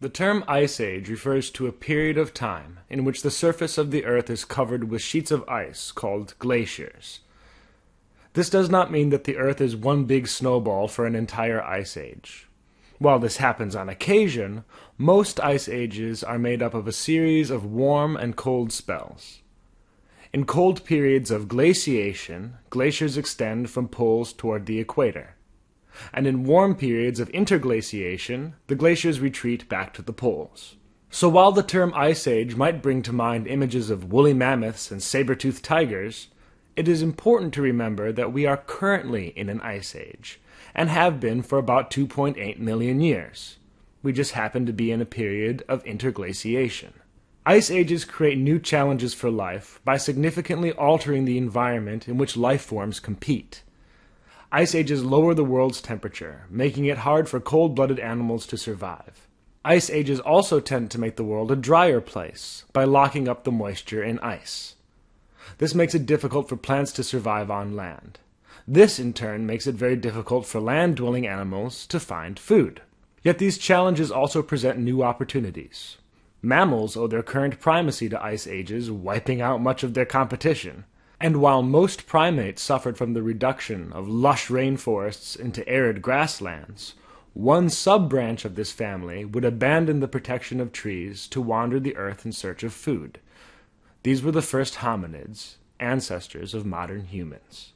The term Ice Age refers to a period of time in which the surface of the Earth is covered with sheets of ice called glaciers. This does not mean that the Earth is one big snowball for an entire ice age. While this happens on occasion, most ice ages are made up of a series of warm and cold spells. In cold periods of glaciation, glaciers extend from poles toward the equator. And in warm periods of interglaciation, the glaciers retreat back to the poles. So while the term Ice Age might bring to mind images of woolly mammoths and saber-toothed tigers, it is important to remember that we are currently in an ice age, and have been for about 2.8 million years. We just happen to be in a period of interglaciation. Ice ages create new challenges for life by significantly altering the environment in which life forms compete. Ice ages lower the world's temperature, making it hard for cold-blooded animals to survive. Ice ages also tend to make the world a drier place by locking up the moisture in ice. This makes it difficult for plants to survive on land. This, in turn, makes it very difficult for land-dwelling animals to find food. Yet these challenges also present new opportunities. Mammals owe their current primacy to ice ages, wiping out much of their competition. And while most primates suffered from the reduction of lush rainforests into arid grasslands, one sub-branch of this family would abandon the protection of trees to wander the earth in search of food. These were the first hominids, ancestors of modern humans.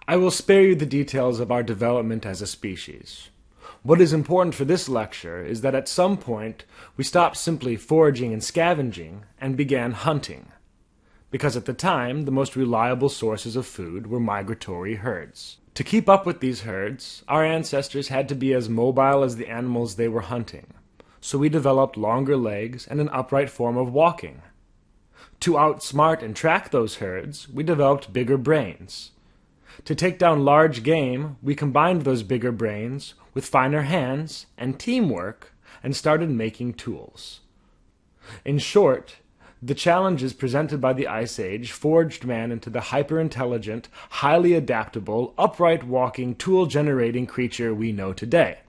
I will spare you the details of our development as a species. What is important for this lecture is that at some point we stopped simply foraging and scavenging and began hunting, because at the time the most reliable sources of food were migratory herds. To keep up with these herds, our ancestors had to be as mobile as the animals they were hunting, so we developed longer legs and an upright form of walking. To outsmart and track those herds, we developed bigger brains. To take down large game, we combined those bigger brains with finer hands and teamwork and started making tools. In short, the challenges presented by the Ice Age forged man into the hyper-intelligent, highly adaptable, upright-walking, tool-generating creature we know today.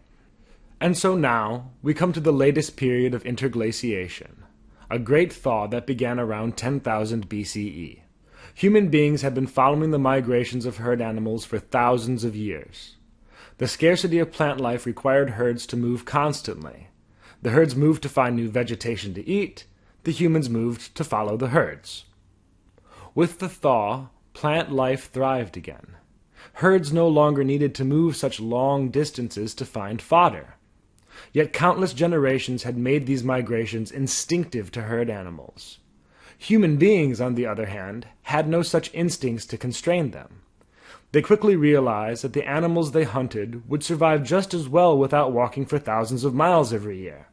And so now, we come to the latest period of interglaciation, a great thaw that began around 10,000 BCE. Human beings have been following the migrations of herd animals for thousands of years. The scarcity of plant life required herds to move constantly. The herds moved to find new vegetation to eat. The humans moved to follow the herds. With the thaw, plant life thrived again. Herds no longer needed to move such long distances to find fodder. Yet countless generations had made these migrations instinctive to herd animals. Human beings, on the other hand, had no such instincts to constrain them. They quickly realized that the animals they hunted would survive just as well without walking for thousands of miles every year.